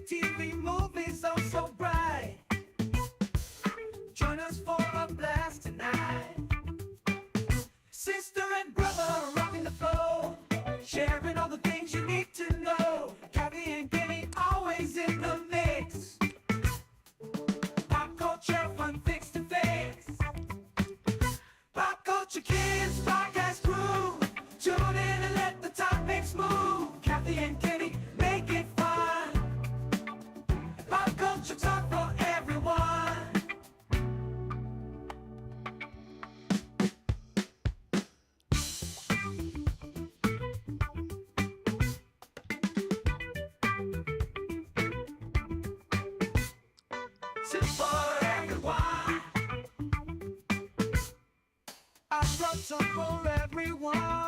TV movies oh so bright. Join us for a blast tonight. Sister and brother rocking the flow, sharing all the things you need to know. Kathy and Kenny always in the mix. Pop culture fun fix to fix. Pop Culture Kids podcast crew. Tune in and let the topics move. Kathy and Kenny make it fun. Pop culture talk for everyone. Sit for everyone. I brought some for everyone.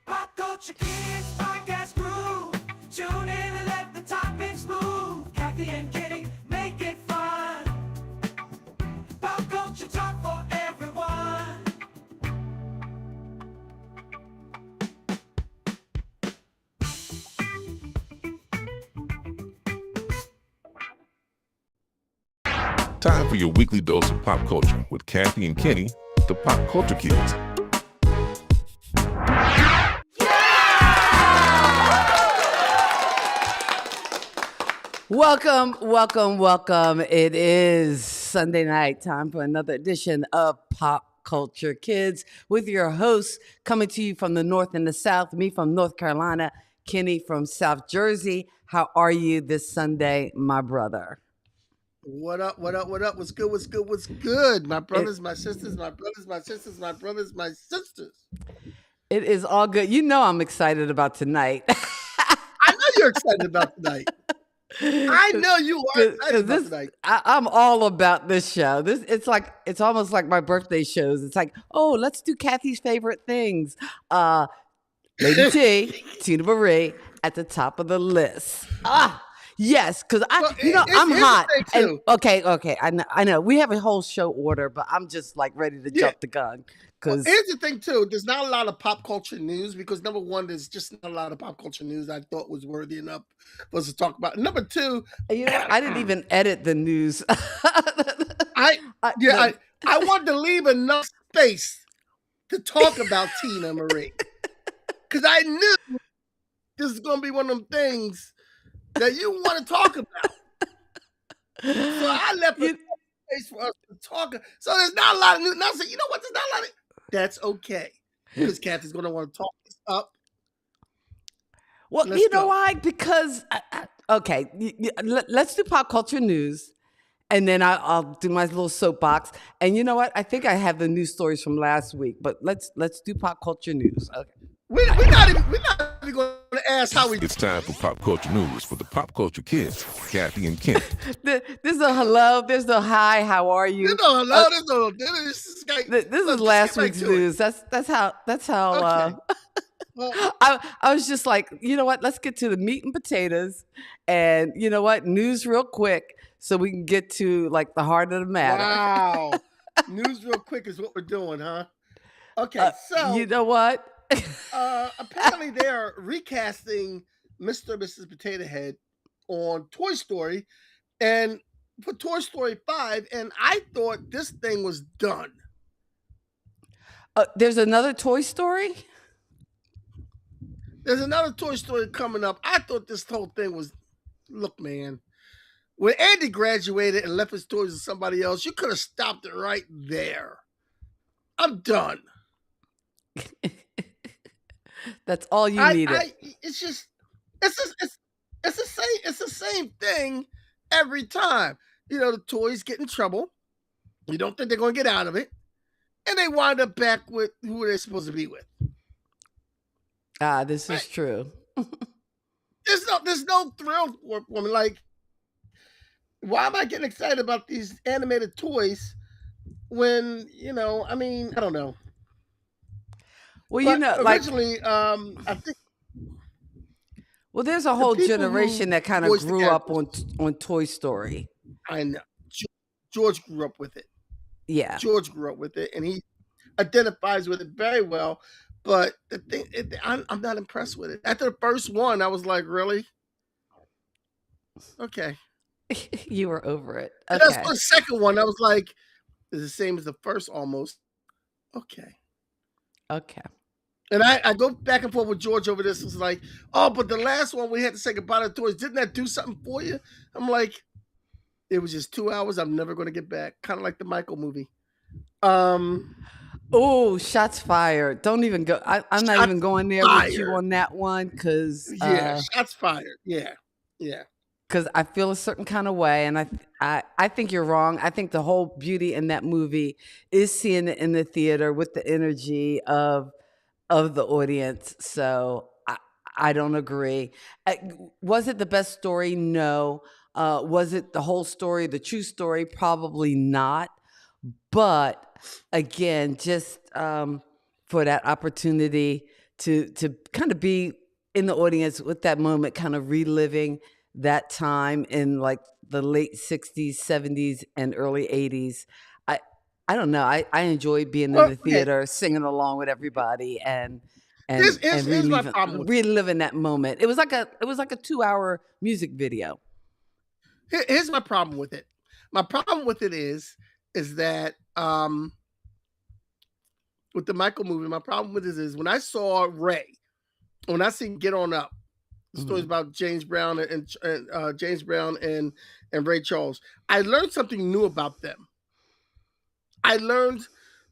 Pop Culture Kids podcast crew. Tune in and let the topics move. Kathy and Kenny make it fun. Pop culture talk for everyone. Time for your weekly dose of pop culture with Kathy and Kenny, the Pop Culture Kids. Welcome, welcome, welcome. It is Sunday night, time for another edition of Pop Culture Kids with your hosts coming to you from the north and the south, me from North Carolina, Kenny from South Jersey. How are you this Sunday, my brother? What up? What up? What up? What's good? What's good? What's good? My brothers, my sisters, my brothers, my sisters, my brothers, my sisters. It is all good. You know I'm excited about tonight. I know you're excited about tonight. I know you are excited about tonight. I'm all about this show. It's almost like my birthday shows. It's like, oh, let's do Kathy's favorite things. Lady T, Tina Marie at the top of the list. Yes, because I'm hot. And, okay. I know. We have a whole show order, but I'm just like ready to jump the gun. Well, here's the thing too. There's not a lot of pop culture news because number one, there's just not a lot of pop culture news I thought was worthy enough for us to talk about. Number two, I didn't even edit the news. I wanted to leave enough space to talk about Teena Marie because I knew this is going to be one of them things that you want to talk about. So I left enough space for us to talk. So there's not a lot of news. Now I said, you know what? There's not a lot of. That's okay because Kathy's going to want to talk this up. Well, Let's know go. why? Because let's do pop culture news, and then I'll do my little soapbox. And you know what? I think I have the news stories from last week, but let's do pop culture news. Okay. We're not even going to ask how we. It's time for pop culture news for the Pop Culture Kids, Kathy and Kenny. There's no hello. There's no hi. How are you? There's no hello. This is last week's news. That's how. Okay. Well, I was just like, you know what? Let's get to the meat and potatoes, and you know what? News real quick, so we can get to like the heart of the matter. wow. News real quick is what we're doing, huh? Okay, so you know what? apparently they are recasting Mr. and Mrs. Potato Head on Toy Story and for Toy Story 5, and I thought this thing was done. There's another Toy Story? There's another Toy Story coming up. I thought this whole thing was, look, man, when Andy graduated and left his toys to somebody else, you could have stopped it right there. I'm done. That's all you needed. It's the same thing every time. You know, the toys get in trouble. You don't think they're going to get out of it, and they wind up back with who they're supposed to be with. This is true. There's no thrill for me. Like, why am I getting excited about these animated toys when, you know, I mean, I don't know. Well, But you know, originally, I think Well, there's a The whole people generation who that kind of voice the grew up characters, on Toy Story. I know. George grew up with it. Yeah. George grew up with it, and he identifies with it very well. But the thing, I'm not impressed with it. After the first one, I was like, really? Okay. You were over it. And that's Okay. the second one. I was like, it's the same as the first almost. Okay. Okay. And I go back and forth with George over this. It's like, oh, but the last one we had to say goodbye to the toys. Didn't that do something for you? I'm like, it was just 2 hours I'm never going to get back. Kind of like the Michael movie. Oh, shots fired. Don't even go. I'm not even going there with you on that one because shots fired. Yeah. because I feel a certain kind of way, and I think you're wrong. I think the whole beauty in that movie is seeing it in the theater with the energy of the audience. So I don't agree. Was it the best story? No. Was it the whole story, the true story? Probably not. But again, just for that opportunity to kind of be in the audience with that moment, kind of reliving that time in like the late 60s, 70s, and early 80s. I don't know. I enjoyed being in Well, the theater, singing along with everybody, and here's my problem with it. reliving that moment. It was like a 2-hour music video. Here's my problem with it. My problem with it is that with the Michael movie, my problem with it is when I saw Ray, when I seen Get On Up, stories about James Brown and James Brown and Ray Charles, I learned something new about them. I learned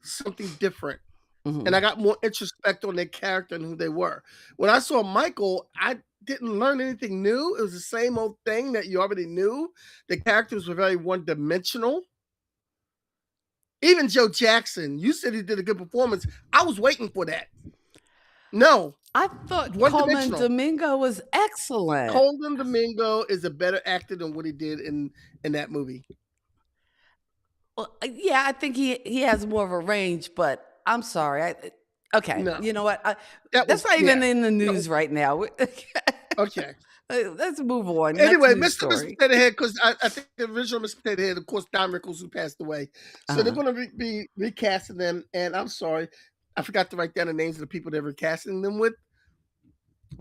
something different. And I got more introspect on their character and who they were. When I saw Michael, I didn't learn anything new. It was the same old thing that you already knew. The characters were very one-dimensional. Even Joe Jackson, you said he did a good performance. I was waiting for that. No. I thought Coleman Domingo was excellent. Coleman Domingo is a better actor than what he did in that movie. Well, yeah, I think he has more of a range, but I'm sorry. Okay, no. You know what? That's not even in the news right now. Okay. Let's move on. Anyway, Mr. Potato Head, because I think the original Mr. Potato Head, of course, Don Rickles, who passed away. So they're going to be recasting them. And I'm sorry, I forgot to write down the names of the people they're recasting them with.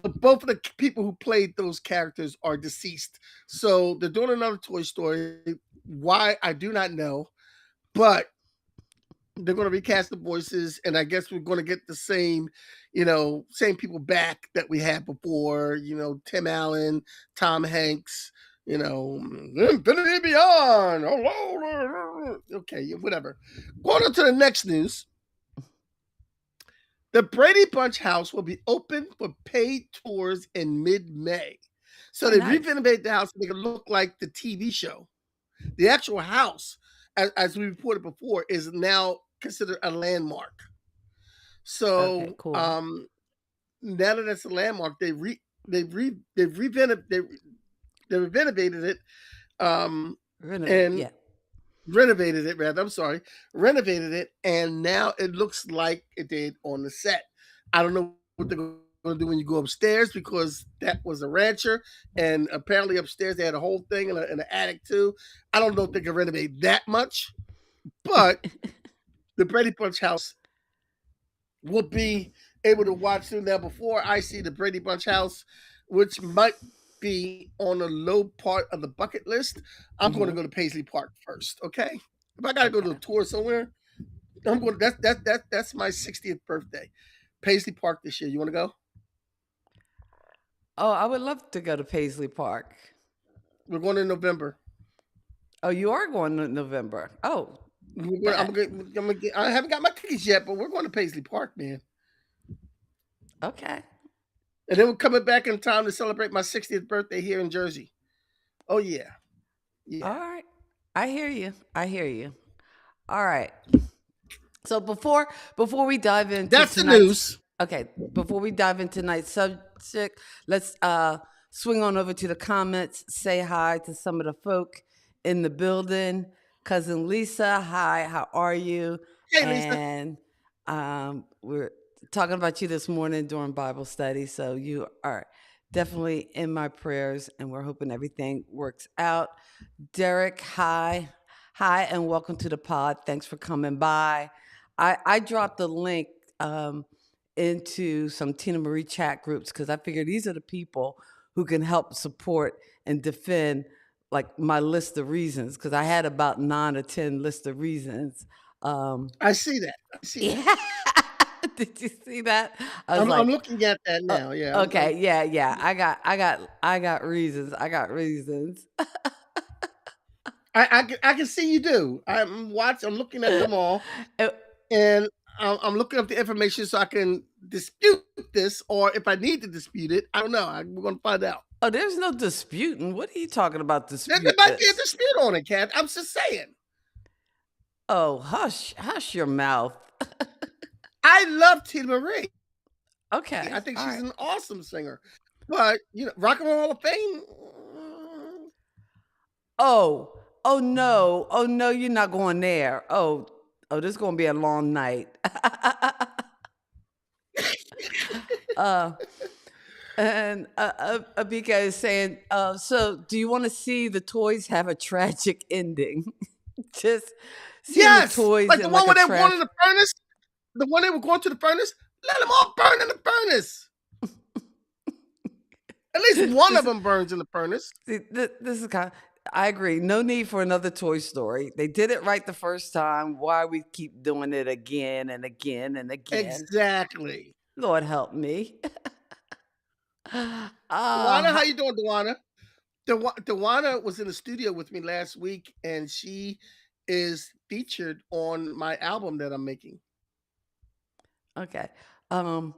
But both of the people who played those characters are deceased. So they're doing another Toy Story. Why, I do not know. But they're going to recast the voices, and I guess we're going to get the same people back that we had before. Tim Allen, Tom Hanks, Infinity Beyond. Okay, whatever. Going on to the next news. The Brady Bunch house will be open for paid tours in mid-May. So they renovated the house to make it look like the TV show. The actual house, as we reported before, is now considered a landmark. So cool. Now that it's a landmark, they renovated it. Renovated it rather. I'm sorry, renovated it, and now it looks like it did on the set. I don't know what they're going to do when you go upstairs, because that was a rancher, and apparently upstairs they had a whole thing in an attic too. I don't know if they can renovate that much, but the Brady Bunch house will be able to watch through. Now, before I see the Brady Bunch house, which might be on the low part of the bucket list, I'm going to go to Paisley Park first. Okay, if I got to go to a tour somewhere, I'm going. That's my 60th birthday. Paisley Park this year. You want to go? Oh, I would love to go to Paisley Park. We're going in November. Oh, you are going in November. Oh, I haven't got my tickets yet, but we're going to Paisley Park, man. Okay. And then we're coming back in time to celebrate my 60th birthday here in Jersey. Oh, yeah. All right. I hear you. All right. So before we dive into that's the news. Okay. Before we dive into tonight's subject, let's swing on over to the comments. Say hi to some of the folk in the building. Cousin Lisa, hi. How are you? Hey, Lisa. And we're talking about you this morning during Bible study. So you are definitely in my prayers, and we're hoping everything works out. Derek, hi. Hi, and welcome to the pod. Thanks for coming by. I dropped the link um, into some Tina Marie chat groups because I figured these are the people who can help support and defend like my list of reasons because I had about 9 or 10 list of reasons. I see that. I see that. Yeah. Did you see that? I was I'm like, looking at that now. Yeah. okay, yeah, yeah. I got reasons. I got reasons. I can see you do. I'm looking at them all, Uh, and I'm looking up the information so I can dispute this, or if I need to dispute it, I don't know. We're gonna find out. Oh, there's no disputing. What are you talking about? There Dispute might be a this? dispute on it, Kat. I'm just saying. Oh, hush, hush your mouth. I love Tina Marie. Okay, I think all she's right. an awesome singer, but Rock and Roll Hall of Fame. Oh no, oh no, you're not going there. Oh, this is gonna be a long night. uh, and Abika is saying, so do you want to see the toys have a tragic ending? Just seeing the Yes, toys like the in one like a where they were going trash. to the furnace. The one they were going to the furnace. Let them all burn in the furnace. At least one of them burns in the furnace. See, this is kind of, I agree. No need for another Toy Story. They did it right the first time. Why we keep doing it again and again and again? Exactly. Lord help me. Dewana, how uh, you doing, Dewana? Dewana was in the studio with me last week, and she is featured on my album that I'm making. okay. Um,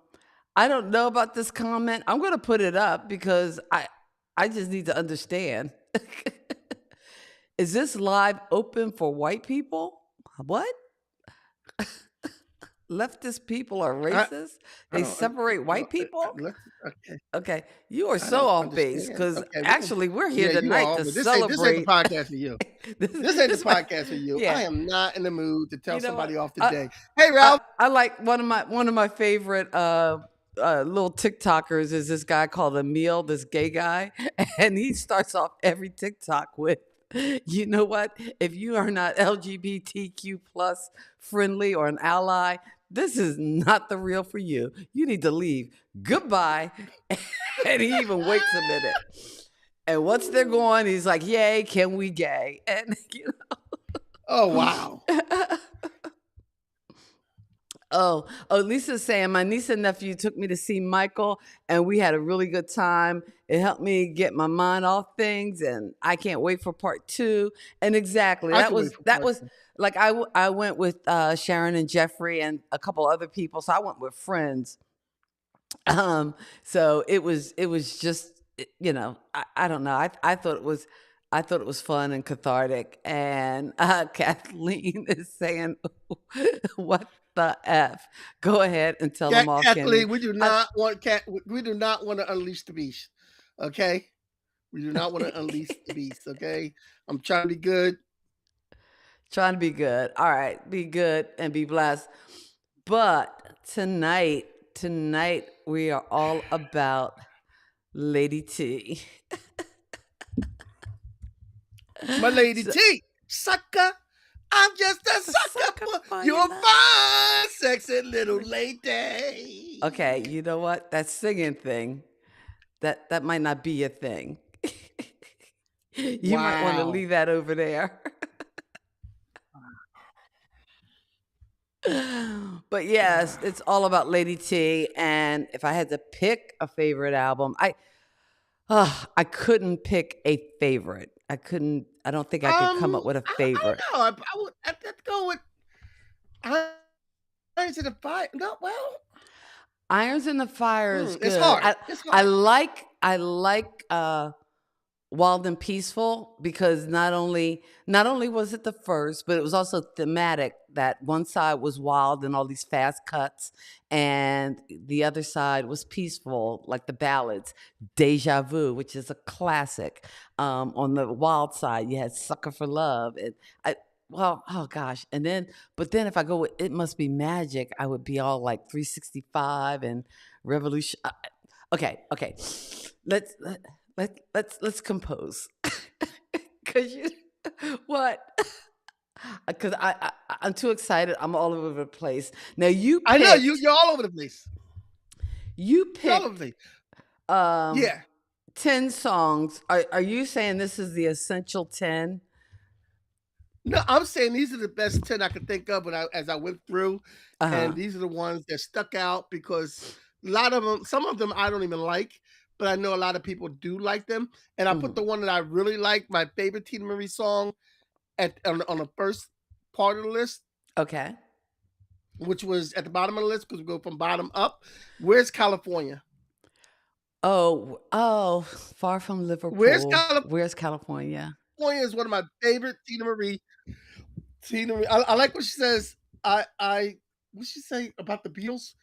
I don't know about this comment. I'm going to put it up because I just need to understand. Is this live open for white people? What? Leftist people are I, racist? I They don't. separate white people? Okay. Okay, you are I so don't off base understand. because Okay, actually we're here yeah, you tonight are. to But this ain't the celebrate. podcast for you. this, This ain't the this my, podcast for you. yeah. I am not in the mood to tell You know somebody what? off today. Hey, I Ralph. I like one of my favorite little TikTokers is this guy called Emil, this gay guy, and he starts off every TikTok with, you know what? If you are not LGBTQ plus friendly or an ally, this is not the real for you. You need to leave. Goodbye. And he even waits a minute. And once they're gone, he's like, "Yay, can we gay?" And Oh wow. Oh, Lisa's saying my niece and nephew took me to see Michael, and we had a really good time. It helped me get my mind off things, and I can't wait for part two. And exactly, I that can wait was for that part was two. like I went with Sharon and Jeffrey and a couple other people, so I went with friends. So it was just I don't know. I thought it was fun and cathartic. And Kathleen is saying, "What the f?" Go ahead and tell them all, Kenny. Kathleen, we do I, not want we do not want to unleash the beast. Okay, we do not want to unleash the beast. Okay, I'm trying to be good. trying to be good. All right, be good and be blessed. But tonight we are all about Lady T. My lady So, T, sucker. I'm just a a sucker sucker for for your your love. fine, sexy little lady. Okay, you know what? That singing thing, that might not be your thing. You might want to Wow. leave that over there. But yes, it's all about Lady T. And if I had to pick a favorite album, I couldn't pick a favorite. I couldn't. I don't think I could come up with a I favorite. don't know. I'd go with Irons in the Fire. No, well, Irons in the Fire is it's good. hard. It's I hard. like Wild and Peaceful because not only was it the first, but it was also thematic that one side was wild and all these fast cuts, and the other side was peaceful, like the ballads. Deja Vu, which is a classic. On the wild side, you had Sucker for Love, and oh gosh, but then if I go with It Must Be Magic, I would be all like 365 and Revolution. Okay. Let's let's compose. Cause you what? Because I'm too excited. I'm all over the place. Now I know you're all over the place. You You're all over the picked place. Yeah. 10 songs. Are you saying this is the essential 10? No, I'm saying these are the best 10 I could think of as I went through, and Uh-huh. these are the ones that stuck out because a lot of them, some of them I don't even like, but I know a lot of people do like them. And I put Mhm. the one that I really like, my favorite Tina Marie song, on the first part of the list, Okay. which was at the bottom of the list because we go from bottom up. Where's California? Oh, Far from Where's Liverpool. California? Where's California? Is one of my favorite Tina Marie. I like what she says. What she say about the Beatles?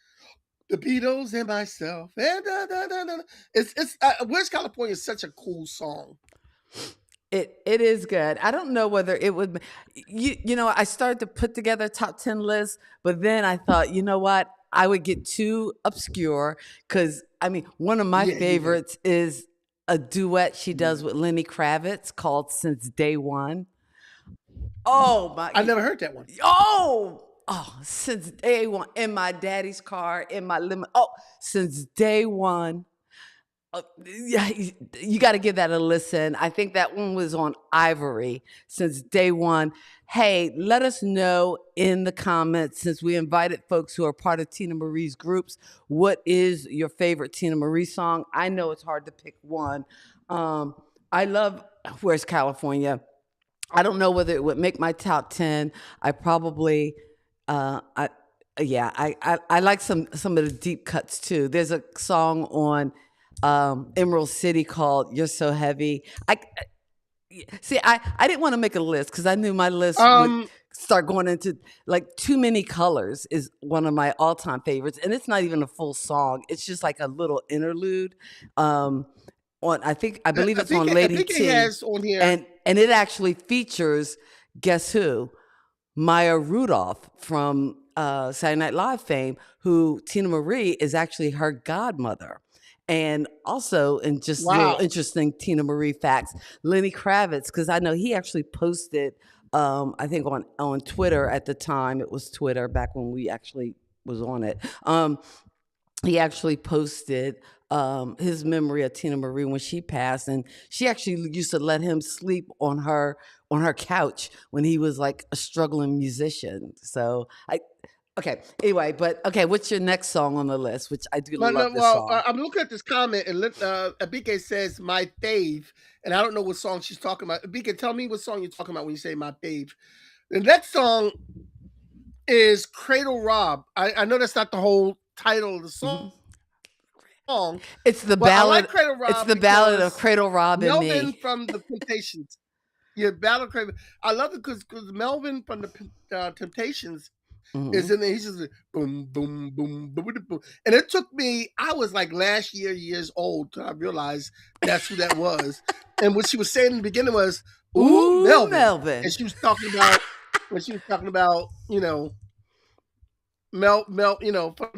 The Beatles and myself. And It's Where's California is such a cool song. It is good. I don't know whether it would you know, I started to put together top 10 lists, but then I thought, you know what? I would get too obscure cuz I mean, one of my Yeah, you would. favorites is a duet she Yeah. does with Lenny Kravitz called Since Day One. Oh my I never heard that one. since day one in my daddy's car in my limo. Oh, since day one. Yeah, you got to give that a listen. I think that one was on Ivory since day one. Hey, let us know in the comments since we invited folks who are part of Tina Marie's groups. What is your favorite Tina Marie song? I know it's hard to pick one. Um, I love Where's California. I don't know whether it would make my top 10. I probably, I, yeah, I like some of the deep cuts too. There's a song on Emerald City called "You're So Heavy." See. I didn't want to make a list because I knew my list would Um, start going into like Too Many Colors is one of my all time favorites, and it's not even a full song. It's just like a little interlude. On I believe it's on I Lady think it T, has on here. and it actually features guess who? Maya Rudolph from Saturday Night Live fame, who Tina Marie is actually her godmother. And also, in just little Wow. interesting Tina Marie facts, Lenny Kravitz, because I know he actually posted, I think on Twitter at the time, it was Twitter back when we actually was on it. He actually posted his memory of Tina Marie when she passed, and she actually used to let him sleep on her couch when he was like a struggling musician. So okay. Anyway, but okay, what's your next song on the list? Which I do love this Well, song. I'm looking at this comment, and Abike says my fave, and I don't know what song she's talking about. Abike, tell me what song you're talking about when you say my fave. The next song is Cradle Rob. I know that's not the whole title of the song. It's the But I like ballad. Cradle It's Rob the ballad of because Cradle Rob and Melvin Me. from the Temptations. Yeah, Battle Craven. I love it because Melvin from the Temptations is in there. He's just like, boom, boom, boom, boom, boom, boom. And it took me, I was like last years old till I realized that's who that was. And what she was saying in the beginning was, ooh, Ooh, Melvin. Melvin. And she was talking about, from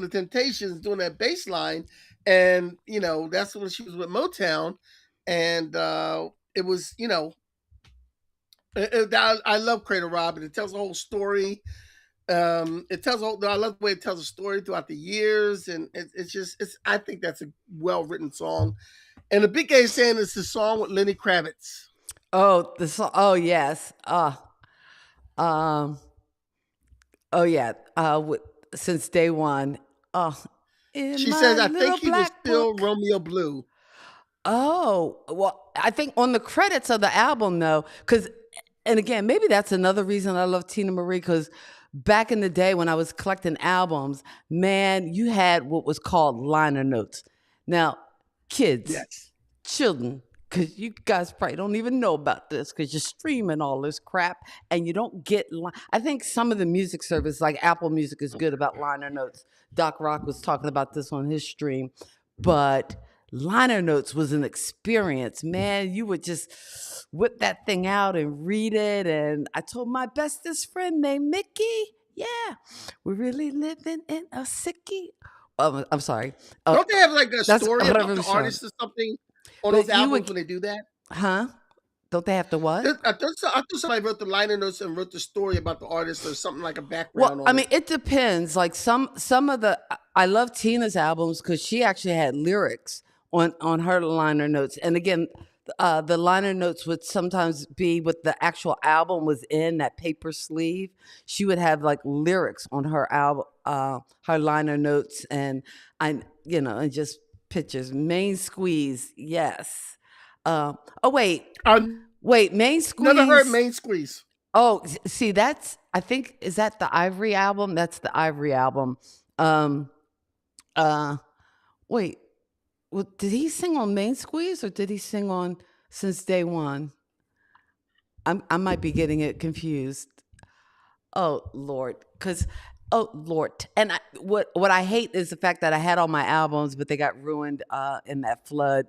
the Temptations doing that bass line. And, that's when she was with Motown. And it was, I love Cradle Rob, and it tells the whole story. I love the way it tells a story throughout the years, and I think that's a well written song. And the Big A is saying it's a song with Lenny Kravitz. Oh, the song. Oh, yes. Um. Oh, yeah. Since day one. Oh, in She my says, I think little he was black still book. Romeo Blue. Oh, well, I think on the credits of the album, though, because, and again, maybe that's another reason I love Tina Marie, because back in the day when I was collecting albums, man, you had what was called liner notes. Now, kids, Yes. children, because you guys probably don't even know about this because you're streaming all this crap and you don't get. I think some of the music service, like Apple Music, is good about liner notes. Doc Rock was talking about this on his stream, but liner notes was an experience, man. You would just whip that thing out and read it. And I told my bestest friend named Mickey, yeah, we're really living in a sickie. I'm sorry. Oh, Don't they have like a that's story what about I'm the showing. artist or something on But those you albums would, when they do that? huh? Don't they have to what? I thought somebody wrote the liner notes and wrote the story about the artist or something like a background Well, I on mean, it. it depends. Like some of the I love Tina's albums because she actually had lyrics on her liner notes. And again, the liner notes would sometimes be what the actual album was in that paper sleeve. She would have like lyrics on her album, her liner notes, and and just pictures. Main Squeeze, yes. Oh I Main never heard Squeeze. Main Squeeze. Oh, see, I think, is that the Ivory album? That's the Ivory album. Um, uh, wait, well, did he sing on Main Squeeze or did he sing on Since Day One? I might be getting it confused. Oh Lord, because oh Lord, and what I hate is the fact that I had all my albums, but they got ruined in that flood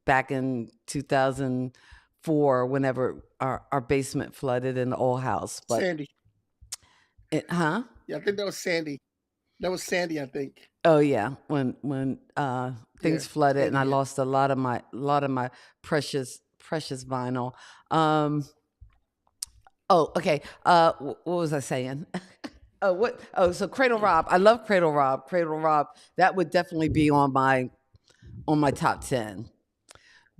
back in 2004, whenever our basement flooded in the old house. But Sandy. huh? Yeah, I think that was Sandy. That was Sandy, I think. Oh yeah, when Yeah, things flooded and Sandy I hit. lost a lot of my precious vinyl. Um, oh, okay. What was I saying? Oh, what? Oh, so Cradle Rob. I love Cradle Rob. Cradle Rob. That would definitely be on my top 10.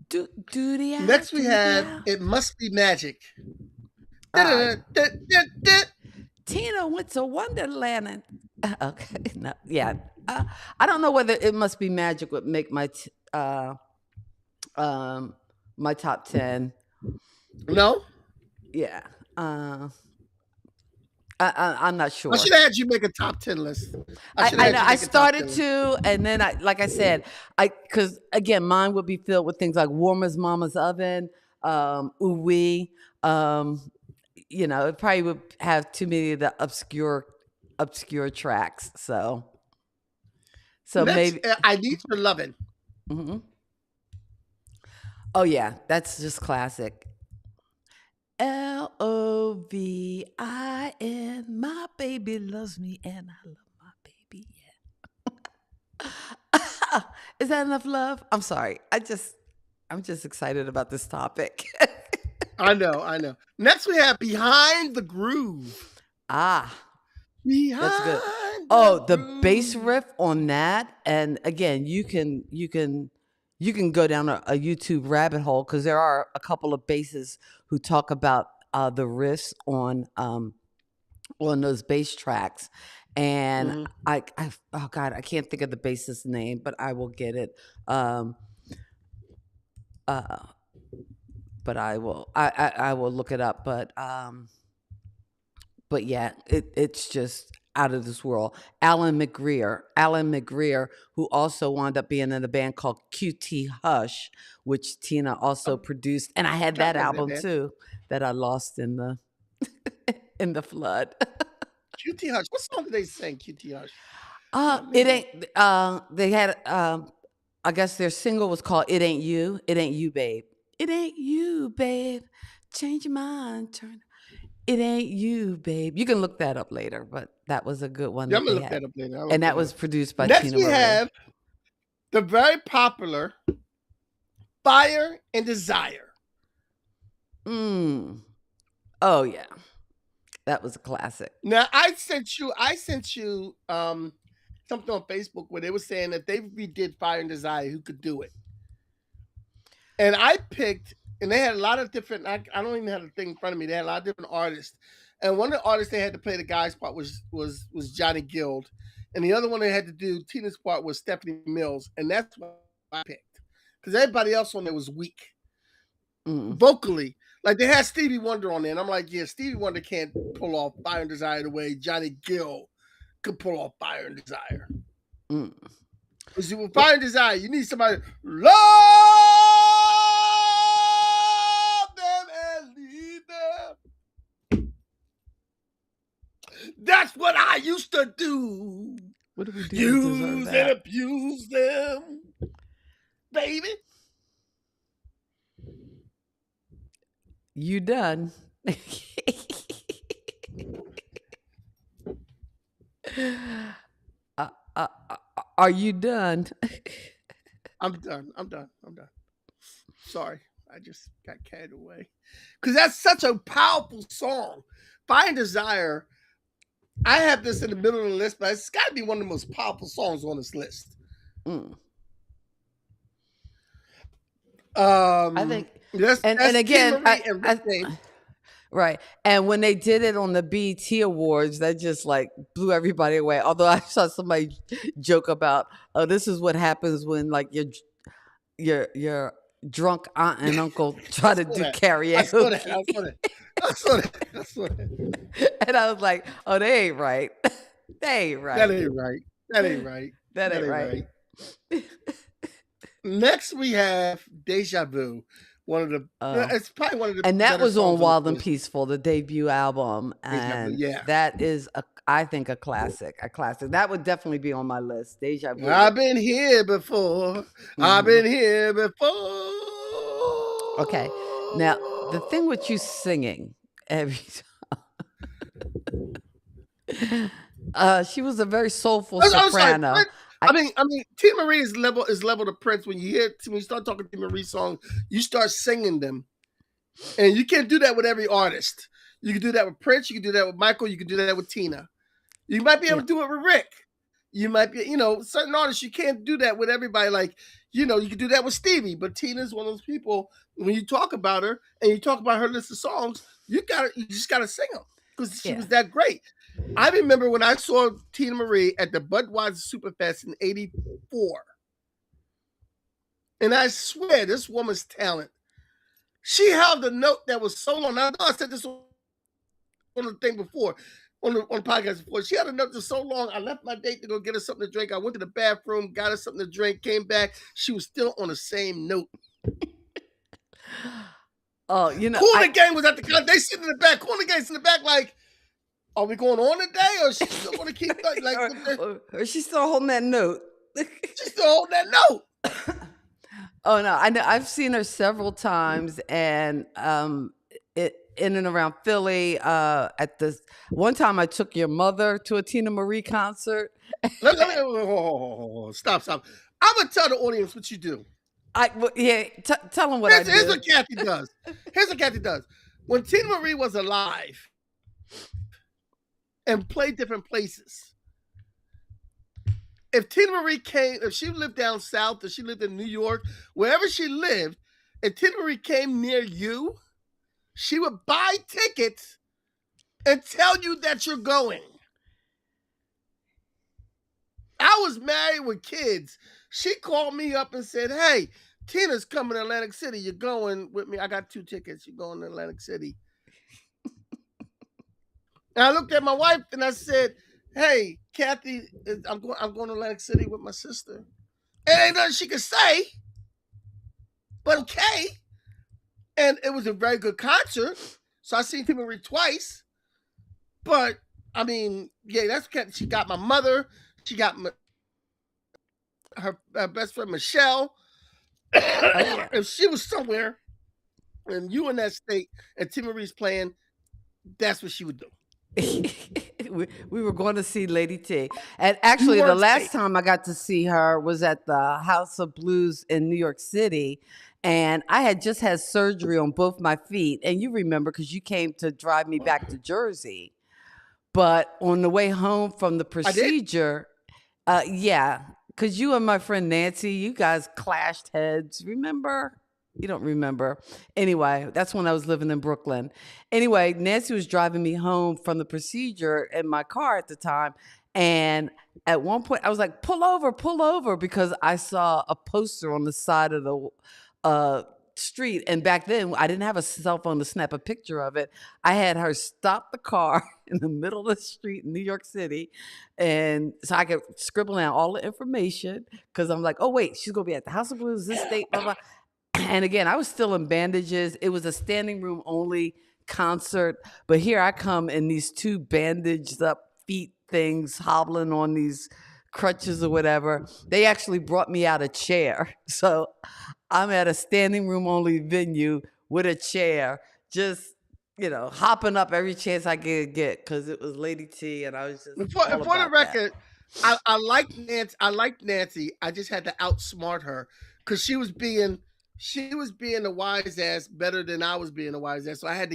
Do the Next we have It Must Be Magic. uh, Da-da-da-da-da-da. Tina went to Wonderland. And, okay, no, yeah. I don't know whether It Must Be Magic would make my top 10. No? Yeah. I'm not I sure. should have had you make a top 10 list. I know I started to, and then like I said, because again, mine would be filled with things like Warm as Mama's Oven, Ooh Wee. It probably would have too many of the obscure tracks. So Next, maybe. I Need Your Lovin'. Hmm. Oh yeah, that's just classic. Lovin. My baby loves me, and I love my baby. Yeah. Is that enough love? I'm sorry. I'm just excited about this topic. I know. Next we have Behind the Groove. Ah, that's good. Behind the Oh, the bass Groove. riff on that, and again, you can go down a YouTube rabbit hole because there are a couple of bassists who talk about the riffs on those bass tracks, and Mhm. oh God, I can't think of the bassist's name, but I will get it. Um, uh, but I will look it up. But yeah, it's just out of this world. Alan McGreer, who also wound up being in a band called QT Hush, which Tina also Oh, produced, and I had I that remember that album band. too that I lost in the in the flood. QT Hush. What song did they sing, QT Hush? It Man. ain't. They had. I guess their single was called "It Ain't You." It ain't you, babe. It ain't you, babe. Change your mind. Turn. It ain't you, babe. You can look that up later, but that was a good one Yeah, I'm that gonna they look had, that up later. I'll and look that that was up. produced by Next Tina we Marie. have the very popular Fire and Desire. Mm. Oh yeah, that was a classic. Now I sent you something on Facebook where they were saying that they redid Fire and Desire, who could do it. And I picked, and they had a lot of different, I don't even have the thing in front of me. They had a lot of different artists. And one of the artists they had to play the guy's part was Johnny Guild. And the other one they had to do Tina's part was Stephanie Mills. And that's what I picked. Because everybody else on there was weak. Mm. Vocally. Like they had Stevie Wonder on there. And I'm like, yeah, Stevie Wonder can't pull off Fire and Desire the way Johnny Gill could pull off Fire and Desire. Mm. Because with Fire and Desire, you need somebody love them and leave them. That's what I used to do. What did we do to Use deserve and that? abuse them, baby. You done? Are you done? I'm done. I'm done. I'm done. Sorry, I just got carried away. Because that's such a powerful song. Fire and Desire. I have this in the middle of the list, but it's got to be one of the most powerful songs on this list. Mm. I think, that's and Teena again, Marie and Rick James. right. And when they did it on the BET Awards, that just like blew everybody away. Although I saw somebody joke about, oh, this is what happens when like your drunk aunt and uncle try to do karaoke. I saw that. And I was like, oh, they ain't right. They ain't right. That ain't right. That ain't right. Next, we have Deja Vu. One of the, it's probably one of the, and that was on Wild and list. Peaceful, the debut album, and that is I think a classic. That would definitely be on my list. Deja Vu. I've been here before. I've been here before. Okay, now the thing with you singing every time, she was a very soulful soprano. I mean, Teena Marie is level to Prince. When you start talking Teena Marie songs, you start singing them, and you can't do that with every artist. You can do that with Prince. You can do that with Michael. You can do that with Teena. You might be able to do it with Rick. You might be, certain artists you can't do that with everybody. Like, you can do that with Stevie, but Tina's one of those people. When you talk about her and you talk about her list of songs, you just gotta sing them because she was that great. I remember when I saw Teena Marie at the Budweiser Superfest in '84. And I swear, this woman's talent. She held a note that was so long. I know I said this on the thing before, on the podcast before. She had a note that's so long. I left my date to go get her something to drink. I went to the bathroom, got her something to drink, came back. She was still on the same note. Oh, Cool and the Gang was at the concert. They sitting in the back. Cool and the Gang's in the back like, are we going on today, or is she still going to keep or she's still holding that note? She's still holding that note. Oh no, I know. I've seen her several times, and in and around Philly. At this one time, I took your mother to a Teena Marie concert. Stop. I'm gonna tell the audience what you do. Tell them what I do. Here's what Kathy does. When Teena Marie was alive and played different places, if Teena Marie if she lived down south, or she lived in New York, wherever she lived, if Teena Marie came near you, she would buy tickets and tell you that you're going. I was married with kids. She called me up and said, hey, Tina's coming to Atlantic City. You're going with me. I got 2 tickets. You're going to Atlantic City. And I looked at my wife and I said, hey, Kathy, I'm going to Atlantic City with my sister. And ain't nothing she could say, but okay. And it was a very good concert. So I seen Teena Marie twice. But, I mean, that's Kathy. She got my mother. She got her best friend, Michelle. If she was somewhere and you in that state and Teena Marie's playing, that's what she would do. We were going to see Lady T. And actually, the last time I got to see her was at the House of Blues in New York City. And I had just had surgery on both my feet. And you remember because you came to drive me back to Jersey. But on the way home from the procedure, because you and my friend Nancy, you guys clashed heads. Remember? You don't remember. Anyway, that's when I was living in Brooklyn. Anyway, Nancy was driving me home from the procedure in my car at the time. And at one point, I was like, pull over, because I saw a poster on the side of the street. And back then, I didn't have a cell phone to snap a picture of it. I had her stop the car in the middle of the street in New York City. And so I could scribble down all the information because I'm like, oh, wait, she's going to be at the House of Blues, this date, blah, blah. And again, I was still in bandages. It was a standing room only concert. But here I come in these 2 bandaged up feet things, hobbling on these crutches or whatever. They actually brought me out a chair. So I'm at a standing room only venue with a chair, just, hopping up every chance I could get because it was Lady T and I was just. For the record, I like Nancy. I like Nancy. I just had to outsmart her because she was being a wise ass better than I was being a wise ass. So I had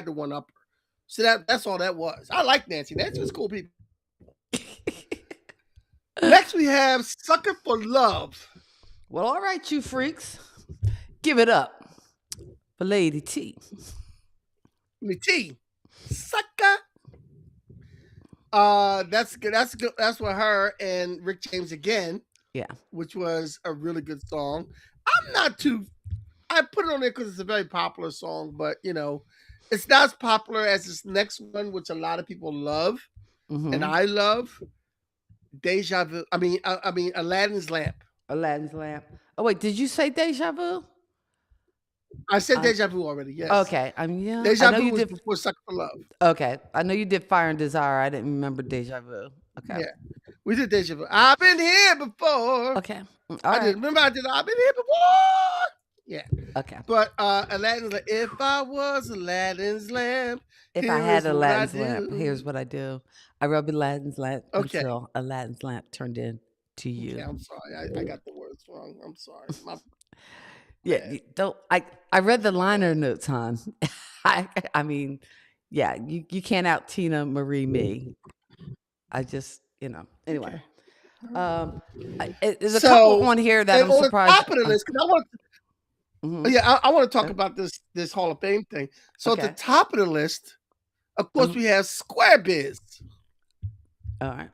to one up her. So that's all that was. I like Nancy. Nancy was cool people. Next we have Sucker for Love. Well, all right, you freaks. Give it up for Lady T. Me T. Sucker. That's good. That's good. That's with her and Rick James again. Yeah. Which was a really good song. I'm not too. I put it on there because it's a very popular song, but you know, it's not as popular as this next one, which a lot of people love, and I love. Deja Vu. I mean, Aladdin's Lamp. Aladdin's Lamp. Oh wait, did you say Deja Vu? I said Deja Vu already. Yes. Okay. Yeah. Deja Vu was before Sucker for Love. Okay. I know you did Fire and Desire. I didn't remember Deja Vu. Okay. Yeah. We did Deja Vu. I've been here before. Okay. I did. Remember I've been here before. Yeah. Okay. But Aladdin's like, if I was Aladdin's lamp. If I had Aladdin's lamp, here's what I do. I rub Aladdin's lamp until Aladdin's lamp turned into you. Okay, I'm sorry. I got the words wrong. I'm sorry. Yeah, don't. I read the liner notes, hon. I mean, yeah, you can't out Teena Marie me. I just, anyway. There's a couple on here that I'm surprised. On the top of the list, because I want I want to talk about this Hall of Fame thing. So at the top of the list, of course, we have Square Biz. All right.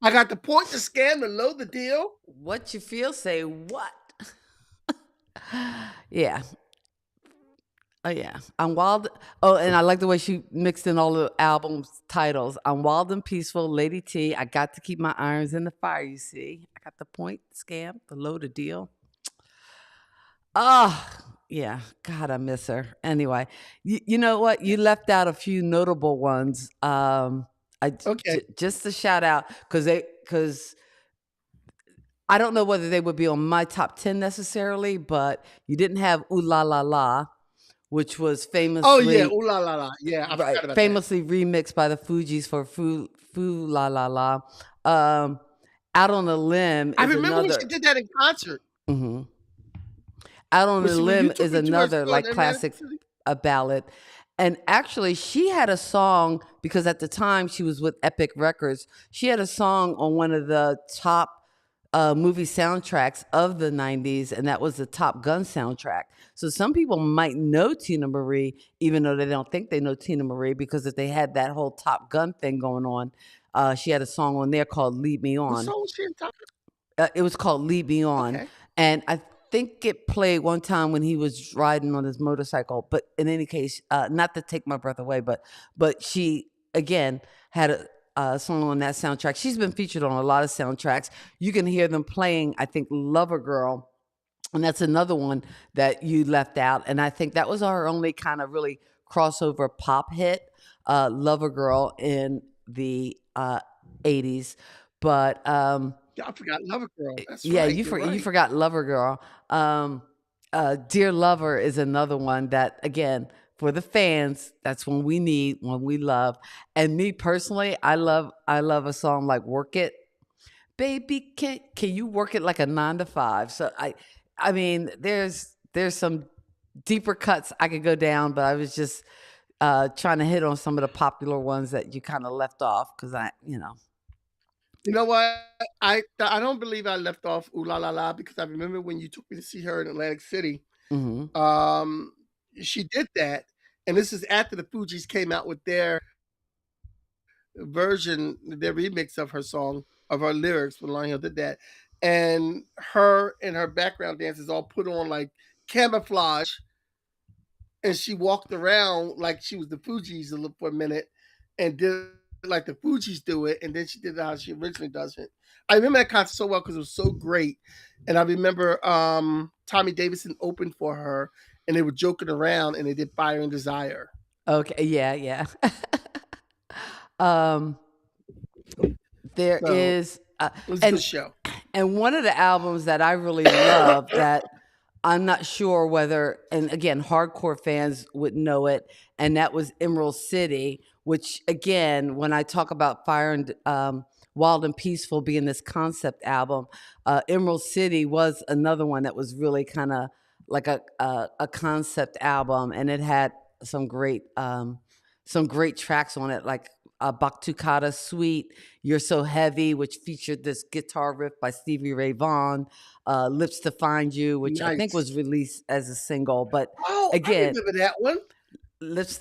I got the point, the scam, the load, the deal. What you feel, say what? Yeah. Oh, yeah. I'm wild. Oh, and I like the way she mixed in all the album titles. I'm wild and peaceful, Lady T. I got to keep my irons in the fire, you see. I got the point, scam, the load, the deal. Yeah. God, I miss her. Anyway, you know what? You left out a few notable ones. Just to shout out, because I don't know whether they would be on my top 10 necessarily, but you didn't have Ooh La La La, which was famously. Oh yeah, Ooh La La La. Yeah, I forgot about famously remixed by the Fugees for Foo La La La. Out on a Limb. I remember when she did that in concert. Mm-hmm. Out on a Limb is another classic ballad. And actually, she had a song, because at the time she was with Epic Records, she had a song on one of the top movie soundtracks of the 90s, and that was the Top Gun soundtrack. So some people might know Teena Marie, even though they don't think they know Teena Marie, because if they had that whole Top Gun thing going on, she had a song on there called Lead Me On. What song was she in Top Gun? It was called Lead Me On. Okay. And I think it played one time when he was riding on his motorcycle. But in any case, not to take my breath away, but she, again, had a song on that soundtrack. She's been featured on a lot of soundtracks. You can hear them playing, I think, Lover Girl. And that's another one that you left out. And I think that was our only kind of really crossover pop hit, Lover Girl, in the 80s. But I forgot Lover Girl. That's yeah, right. You forgot Lover Girl. Dear Lover is another one that, again, for the fans, that's when we love. And me personally, I love a song like Work It. Baby, can you work it like a 9 to 5? So I mean, there's some deeper cuts I could go down, but I was just trying to hit on some of the popular ones that you kind of left off, because You know what? I don't believe I left off Ooh La La La, because I remember when you took me to see her in Atlantic City. Mm-hmm. She did that, and this is after the Fugees came out with their version, their remix of her song, of her lyrics when Lauryn Hill did that, and her and her background dancers all put on like camouflage, and she walked around like she was the Fugees for a minute, and did like the Fugees do it, and then she did it how she originally does it. I remember that concert so well because it was so great, and I remember Tommy Davidson opened for her, and they were joking around, and they did Fire and Desire. Okay, yeah. There is it was a good show, and one of the albums that I really love that I'm not sure whether, and again, hardcore fans would know it, and that was Emerald City, which, again, when I talk about Fire and Wild and Peaceful being this concept album. Emerald City was another one that was really kind of like a concept album, and it had some great tracks on it, like Baktukata Suite, You're So Heavy, which featured this guitar riff by Stevie Ray Vaughan, Lips to Find You, which I think Nice. was released as a single. But Oh, I again, remember that one.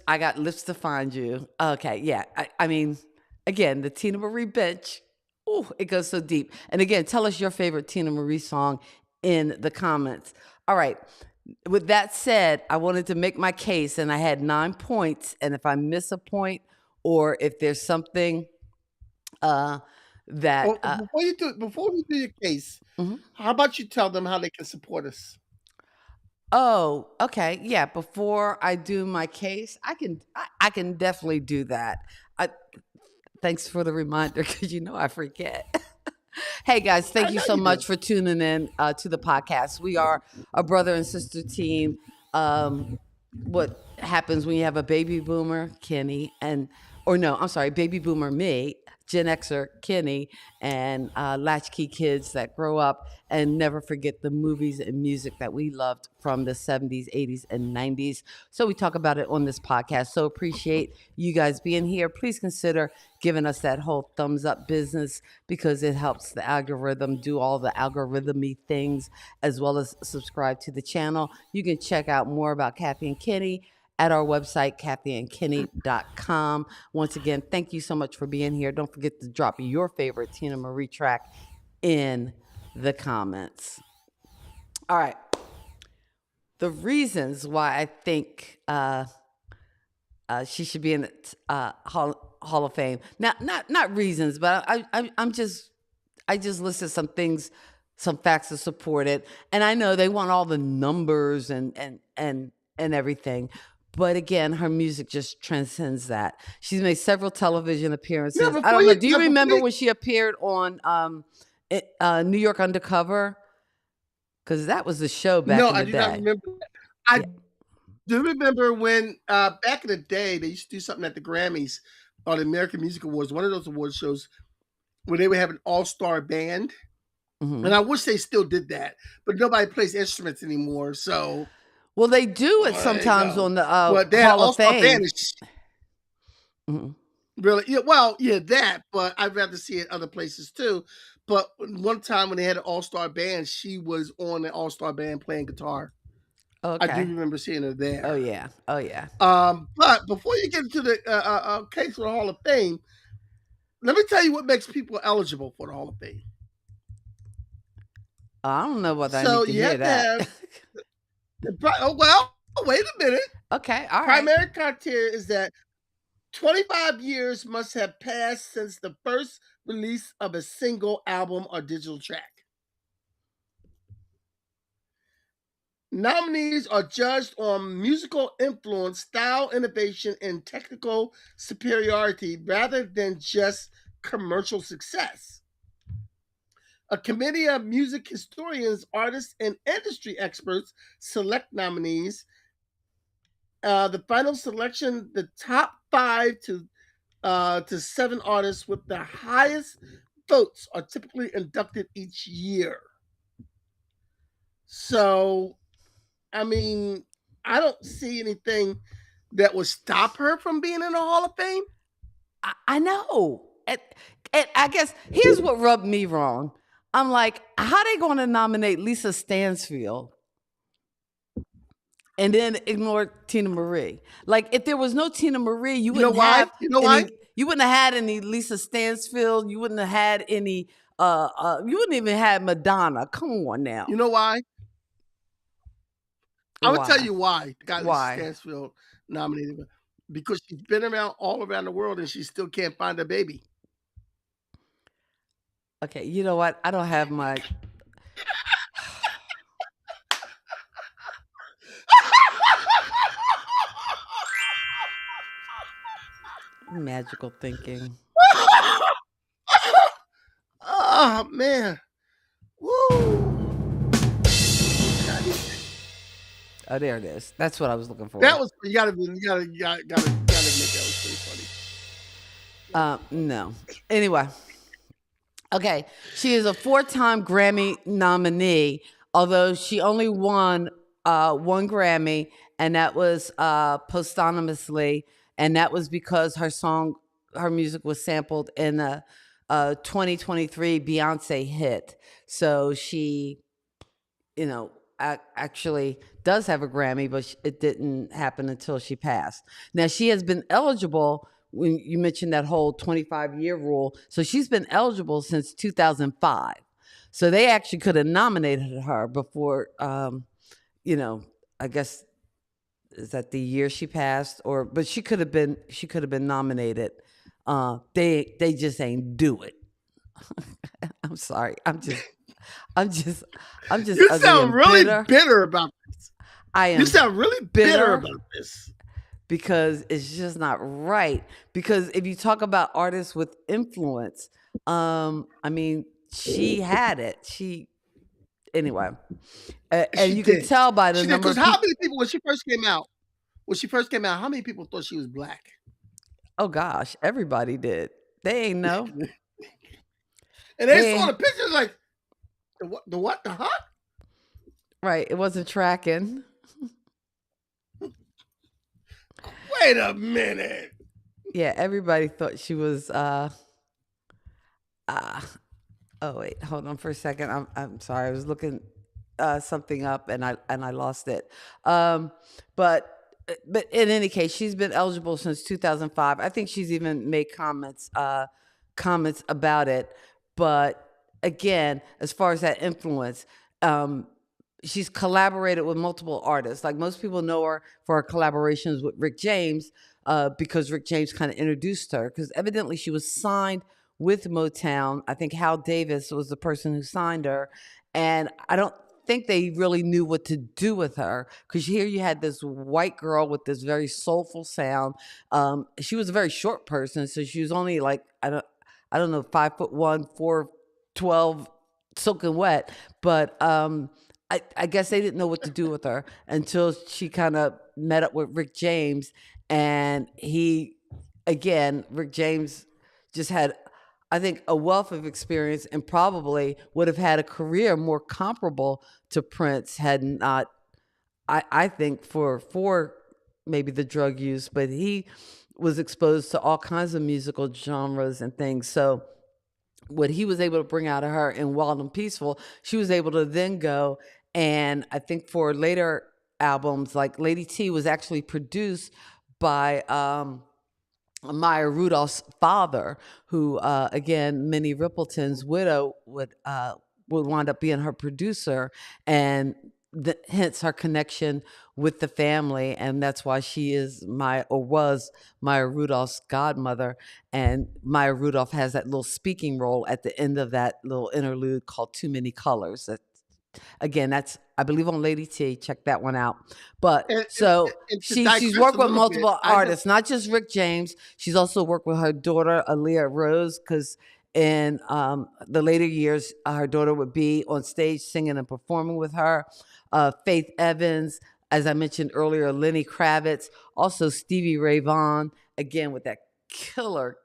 I got Lips to Find You. Okay, yeah. I mean, again, the Teena Marie bench. Ooh, it goes so deep. And again, tell us your favorite Teena Marie song in the comments. All right. With that said, I wanted to make my case, and I had 9 points. And if I miss a point, or if there's something that Well, before we do your case, mhm. how about you tell them how they can support us? Oh, okay. Yeah, before I do my case, I can definitely do that. I Thanks for the reminder, because I forget. Hey guys, I thank you know so you do. much for tuning in to the podcast. We are a brother and sister team. What happens when you have a baby boomer, Kenny, or no, I'm sorry, baby boomer me, Gen Xer Kenny, and latchkey kids that grow up and never forget the movies and music that we loved from the 70s, 80s, and 90s. So we talk about it on this podcast. So appreciate you guys being here. Please consider giving us that whole thumbs up business, because it helps the algorithm do all the algorithmy things, as well as subscribe to the channel. You can check out more about Kathy and Kenny at our website, kathyandkenny.com. Once again, thank you so much for being here. Don't forget to drop your favorite Teena Marie track in the comments. All right. The reasons why I think she should be in the Hall of Fame. Now, not reasons, but I just listed some things, some facts to support it. And I know they want all the numbers and everything. But again, her music just transcends that. She's made several television appearances. I don't know. Do you remember when she appeared on New York Undercover? Because that was the show back No, in I the do not day. remember that. I Yeah. do remember when back in the day they used to do something at the Grammys or the American Music Awards, one of those award shows, where they would have an all-star band. Mhm. And I wish they still did that, but nobody plays instruments anymore. So Well, they do it there you sometimes go. on the But that Hall of all-star band Fame. is Mhm. really, yeah, well, yeah, that, but I'd rather see it other places too. But one time when they had an all-star band, she was on the all-star band playing guitar. I do Okay. remember seeing her Oh there. yeah. Oh yeah. But before you get into the case for the Hall of Fame, let me tell you what makes people eligible for the Hall of Fame. I don't know whether I So need to you hear have to that. have, well, wait a minute. Okay. All right. Primary criteria is that 25 years must have passed since the first release of a single album or digital track. Nominees are judged on musical influence, style innovation, and technical superiority rather than just commercial success. A committee of music historians, artists, and industry experts select nominees. The final selection, the top 5 to 7 artists with the highest votes are typically inducted each year. So, I mean, I don't see anything that would stop her from being in the Hall of Fame. I know. And I guess here's what rubbed me wrong. I'm like, how they going to nominate Lisa Stansfield and then ignore Teena Marie? Like, if there was no Teena Marie, you You know wouldn't why? have You know any. why? You wouldn't have had any Lisa Stansfield. You wouldn't have had any. You wouldn't even have Madonna. Come on now. You know why? I'm gonna tell Why? you why. Got Lisa Why? Stansfield nominated because she's been around all around the world and she still can't find a baby. Okay, you know what? I don't have my magical thinking. Oh man. Woo. Oh, there it is. That's what I was looking for. That was you gotta admit that was pretty funny. No. Anyway, Okay, she is a 4-time Grammy nominee, although she only won one Grammy, and that was posthumously, and that was because her music was sampled in a 2023 Beyonce hit. So she, you know, actually does have a Grammy, but it didn't happen until she passed. Now, she has been eligible when you mentioned that whole 25-year rule. So she's been eligible since 2005. So they actually could have nominated her before, you know, I guess is that the year she passed, but she could have been nominated. They just ain't do it. I'm sorry. I'm just You ugly sound and really bitter. bitter about this. I am You sound really bitter about this. because it's just not right. Because if you talk about artists with influence, I mean, she had it. Anyway, and She you can did. tell by the She did. number Because of how people. many people when she first came out? When she first came out, how many people thought she was black? Oh gosh, everybody did. They ain't know. And they They saw ain't- the pictures like the what? The what? The huh? right. It wasn't tracking. Wait a minute. Yeah, everybody thought she was. Oh wait, hold on for a second. I'm sorry. I was looking something up and I lost it. But in any case, she's been eligible since 2005. I think she's even made comments about it. But again, as far as that influence, she's collaborated with multiple artists. Like most people know her for her collaborations with Rick James, because Rick James kind of introduced her. Because evidently she was signed with Motown. I think Hal Davis was the person who signed her, and I don't think they really knew what to do with her, because here you had this white girl with this very soulful sound. She was a very short person, so she was only like I don't know 5'1", 4'12", soaking wet, but I guess they didn't know what to do with her until she kind of met up with Rick James, and Rick James just had, I think, a wealth of experience and probably would have had a career more comparable to Prince had not, I think, for maybe the drug use, but he was exposed to all kinds of musical genres and things. So what he was able to bring out of her in Wild and Peaceful, she was able to then go, and I think for later albums, like Lady T was actually produced by Maya Rudolph's father, who again, Minnie Rippleton's widow, would wind up being her producer, and hence her connection with the family, and that's why she was Maya Rudolph's godmother. And Maya Rudolph has that little speaking role at the end of that little interlude called "Too Many Colors." Again, that's, I believe, on Lady T. Check that one out. But so And to she's digress worked a with little bit, multiple I know. artists, not just Rick James. She's also worked with her daughter Aaliyah Rose, because in the later years, her daughter would be on stage singing and performing with her. Faith Evans, as I mentioned earlier, Lenny Kravitz, also Stevie Ray Vaughan, again with that killer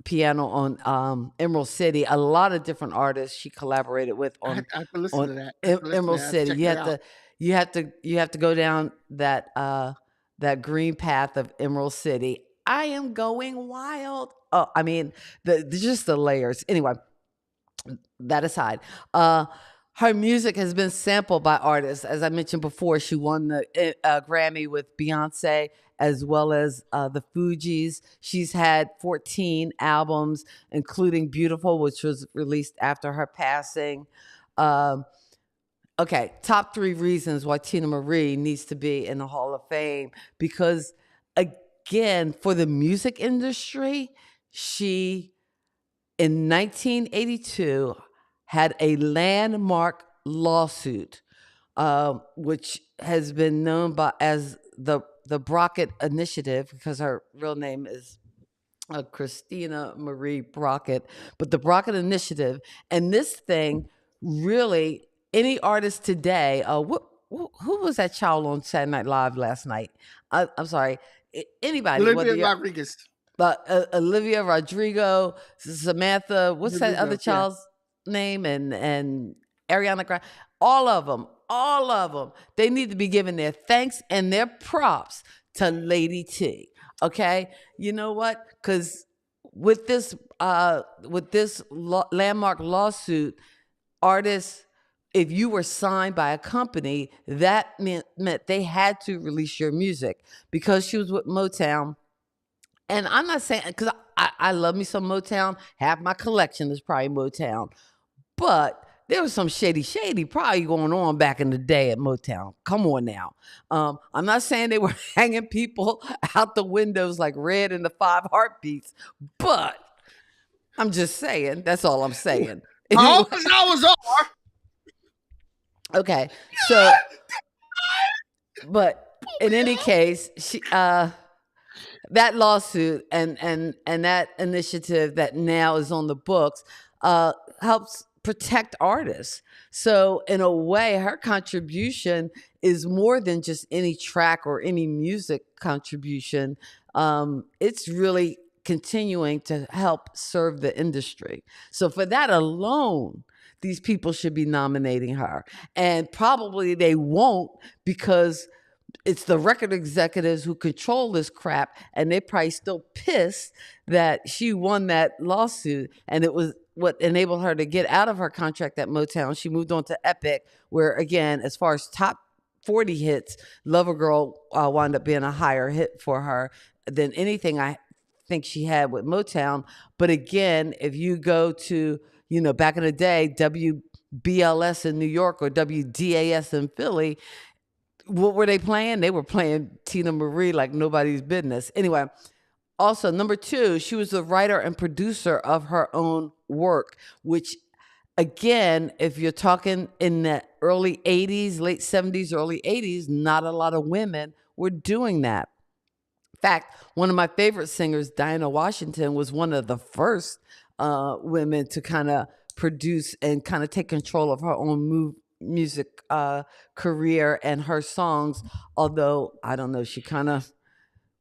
piano on Emerald City. A lot of different artists she collaborated with I on have to listen to that. I have to listen to Emerald that. I have to City. check You that have out. you have to go down that green path of Emerald City. I am going wild. Oh, I mean, just the layers. Anyway, that aside, her music has been sampled by artists. As I mentioned before, she won the Grammy with Beyonce, as well as the Fugees. She's had 14 albums, including Beautiful, which was released after her passing. Okay, top 3 reasons why Teena Marie needs to be in the Hall of Fame. Because, again, for the music industry, she, in 1982, had a landmark lawsuit, which has been known as the Brockett Initiative, because her real name is Christina Marie Brockett, but the Brockett Initiative. And this thing really, any artist today, who was that child on Saturday Night Live last night? I'm sorry, anybody, whether Olivia you're Rodriguez. Olivia Rodrigo, Samantha, what's that other Rodrigo, yeah. child's name? And Ariana Grande. All of them. They need to be given their thanks and their props to Lady T. Okay, you know what? Because with this landmark lawsuit, artists, if you were signed by a company, that meant they had to release your music because she was with Motown. And I'm not saying, because I love me some Motown. Half my collection is probably Motown. But there was some shady probably going on back in the day at Motown. Come on now. I'm not saying they were hanging people out the windows like Red and the Five Heartbeats, but I'm just saying. That's all I'm saying. All the hours are. Okay, so, but in any case, she that lawsuit and that initiative that now is on the books helps protect artists. So in a way, her contribution is more than just any track or any music contribution. It's really continuing to help serve the industry. So for that alone, these people should be nominating her. And probably they won't, because it's the record executives who control this crap, and they're probably still pissed that she won that lawsuit, and it was what enabled her to get out of her contract at Motown. She moved on to Epic, where, again, as far as top 40 hits, Lover Girl wound up being a higher hit for her than anything I think she had with Motown. But again, if you go to, back in the day, WBLS in New York or WDAS in Philly, what were they playing? They were playing Teena Marie like nobody's business. Anyway, also, number 2, she was the writer and producer of her own work, which, again, if you're talking in the early 80s, late 70s, early 80s, not a lot of women were doing that. In fact, one of my favorite singers, Dinah Washington, was one of the first women to kind of produce and kind of take control of her own music career and her songs. Although, I don't know, she kind of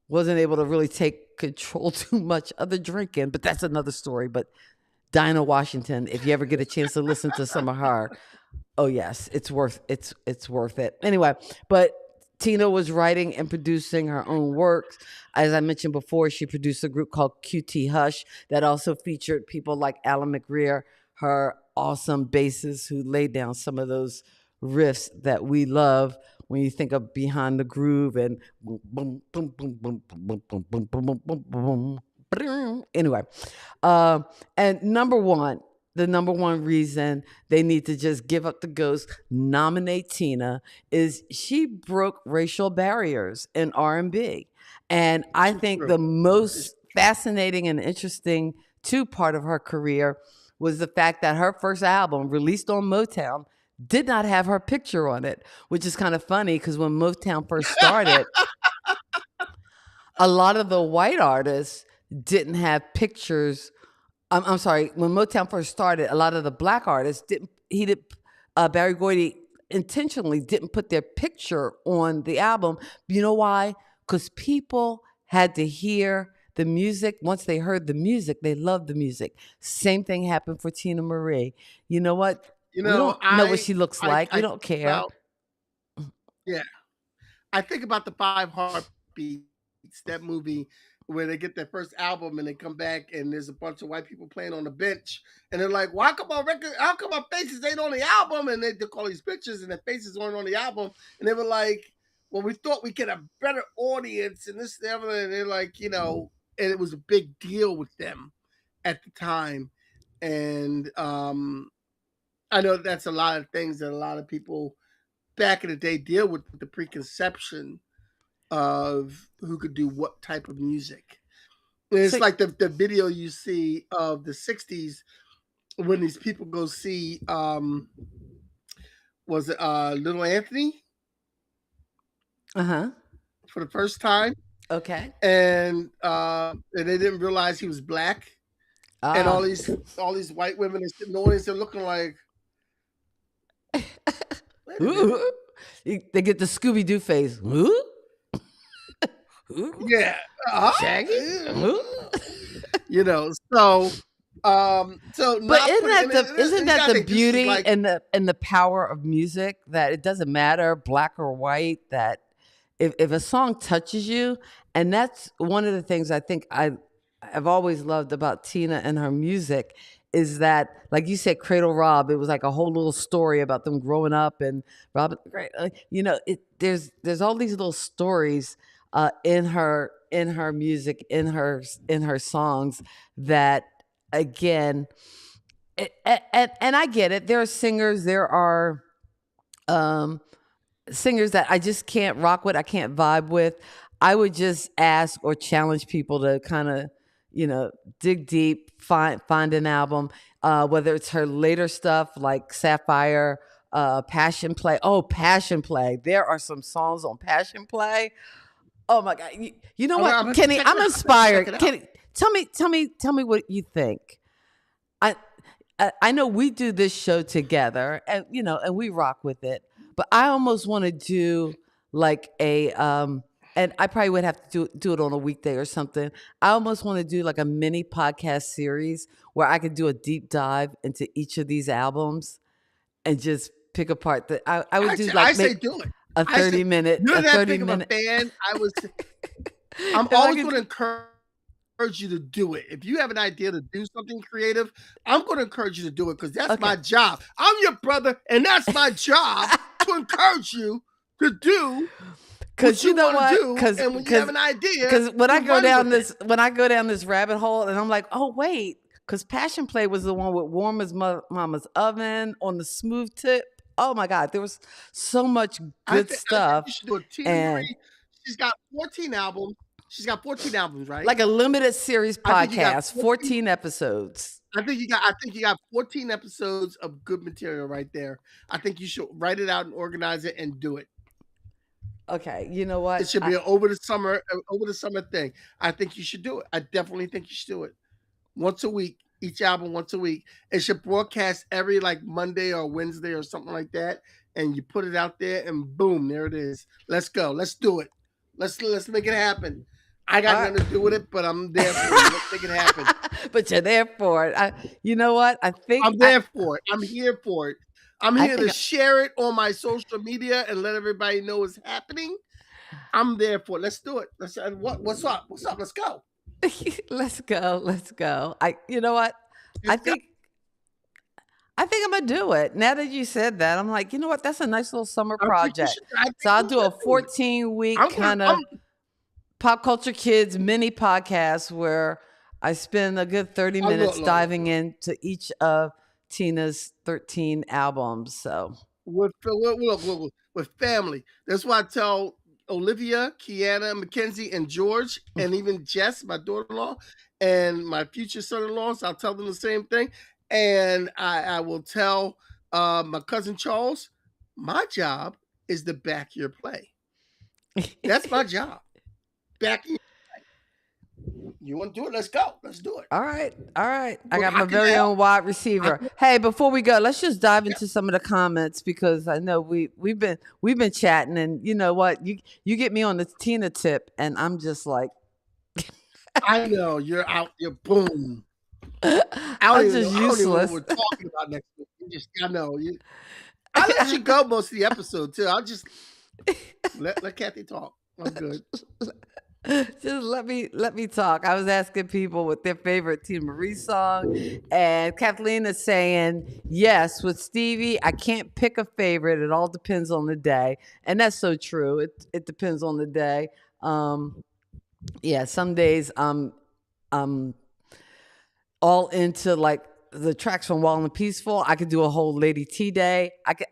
wasn't able to really take control too much of the drinking, but that's another story. But Dinah Washington, if you ever get a chance to listen to some of her, oh yes, it's worth it. Anyway, but Teena was writing and producing her own works. As I mentioned before, she produced a group called QT Hush that also featured people like Alan McGreer, her awesome bassist who laid down some of those riffs that we love when you think of Behind the Groove and boom, boom, boom, boom, boom, boom, boom, boom, boom, boom, boom, boom. Anyway, and the number one reason they need to just give up the ghost, nominate Teena, is she broke racial barriers in R&B. And I think the most fascinating and interesting part of her career was the fact that her first album, released on Motown, did not have her picture on it, which is kind of funny because when Motown first started, a lot of the white artists didn't have pictures. I'm sorry, when Motown first started, a lot of the black artists Barry Gordy intentionally didn't put their picture on the album. You know why? Because people had to hear the music. Once they heard the music, they loved the music. Same thing happened for Teena Marie. You know what? We don't know what she looks like. We don't care. Yeah. I think about the Five Heartbeats, that movie where they get their first album and they come back and there's a bunch of white people playing on the bench and they're like, well, how come our faces ain't on the album? And they took all these pictures and their faces weren't on the album. And they were like, well, we thought we'd get a better audience and this and that. And they're like, and it was a big deal with them at the time. And I know that's a lot of things that a lot of people back in the day deal with, the preconception of who could do what type of music. And it's like the video you see of the 60s when these people go see, was it Little Anthony? Uh-huh. For the first time. Okay. And they didn't realize he was black. And all these white women are sitting in the audience, they're looking like, they get the Scooby-Doo face. Yeah. Shaggy? So But not putting, and, isn't and you that gotta the think this is beauty like, and the power of music, that it doesn't matter black or white, that if a song touches you, and that's one of the things I think I've always loved about Tina and her music, is that, like you said, Cradle Rob, it was like a whole little story about them growing up, and Robin, there's all these little stories in her music, in her songs, that, again, and I get it. There are singers, there are um, singers that I just can't rock with, I can't vibe with. I would just ask or challenge people to kind of, dig deep, find an album, whether it's her later stuff like Sapphire, Passion Play. Oh, Passion Play! There are some songs on Passion Play. Oh my God! You know I'm what, gonna Kenny? check it I'm out. I'm gonna check inspired. it out. Kenny, tell me what you think. I I know we do this show together, and and we rock with it. But I almost want to do like and I probably would have to do it on a weekday or something. I almost want to do like a mini podcast series where I could do a deep dive into each of these albums and just pick apart I would do I like say maybe do it. a I say 30 minute you're a that 30 big of a minute fan. I'm if I always going could to encourage you to do it. If you have an idea to do something creative, I'm going to encourage you to do it because that's okay. my job. I'm your brother, and that's my job to encourage you to do what Cause you you know want to what? do. And when you have an idea, Because when to I go run down with it. when I go down this rabbit hole, and I'm like, oh wait, because Passion Play was the one with Warm as Mama's Oven on the smooth tip. Oh my God, there was so much good I think stuff, you should do a Tina and Marie. She's got 14 albums. She's got 14 albums, right? like a limited series I think you got podcast, 14. 14 episodes. I think you got 14 episodes of good material right there. I think you should write it out and organize it and do it. Okay, you know It what? should be an over the summer thing. I think you should do it. I definitely think you should do it. Once a week, each album once a week. It should broadcast every like Monday or Wednesday or something like that. And you put it out there and boom, there it is. Let's go. Let's do it. Let's make it happen. I got All right. nothing to do with it, but I'm there for you. Let's make it happen. But you're there for it. You know what? I'm there for it. I'm here for it. I'm I here to think share it on my social media and let everybody know what's happening. I'm there for it. Let's do it. What's up? What's up? Let's go. let's go. Let's go. You know what? I Let's go. think I think I'm gonna do it. Now that you said that, I'm like, you know what? That's a nice little summer project. I think So I'll you do a should do it. 14-week I'm gonna. kind I'm, of Pop Culture Kids mini podcast where I spend a good 30 minutes look. diving into each of Tina's 13 albums. So with family. That's why I tell Olivia, Kiana, Mackenzie, and George, and even Jess, my daughter-in-law, and my future son-in-laws. I'll tell them the same thing, and I will tell my cousin Charles. My job is to back your play. That's my job. Backing. You want to do it? Let's go. Let's do it. all right. All right. I We're got my rocking very out. own wide receiver. Hey, before we go, let's just dive into some of the comments because I know we've been chatting, and you know what? You get me on the Tina tip and I'm just like I know you're out. You're boom. I'm just I don't even know what useless. we're talking about next week. I know you. I let you go most of the episode too. I'll just let Kathy talk. I'm good. Just let me talk. I was asking people what their favorite Tina Marie song, and Kathleen is saying yes with Stevie. I can't pick a favorite. It all depends on the day, and that's so true. It depends on the day. Yeah, some days I'm all into like the tracks from Wild and Peaceful. I could do a whole Lady T day. I could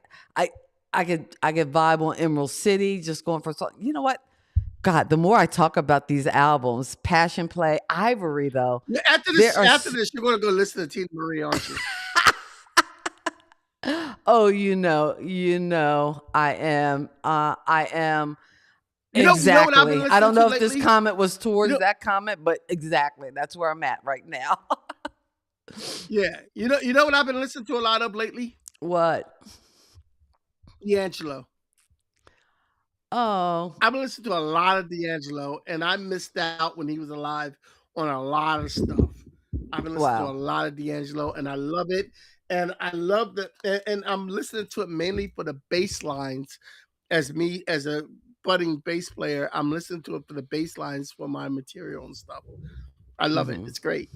vibe on Emerald City, just going for song. You know what? God, the more I talk about these albums, Passion Play, Ivory, though. After this, you're going to go listen to Tina Marie, aren't you? Oh, I am. You know what I've been Exactly. listening I don't to know if this lately? comment was towards You know- that comment, but exactly. That's where I'm at right now. Yeah. You know what I've been listening to a lot of lately? What? D'Angelo. Oh, I've been listening to a lot of D'Angelo, and I missed out when he was alive on a lot of stuff. I've been listening to a Wow. lot of D'Angelo, and I love it. And I love and I'm listening to it mainly for the bass lines. As me as a budding bass player, I'm listening to it for the bass lines for my material and stuff. I love it. Hmm. It's great.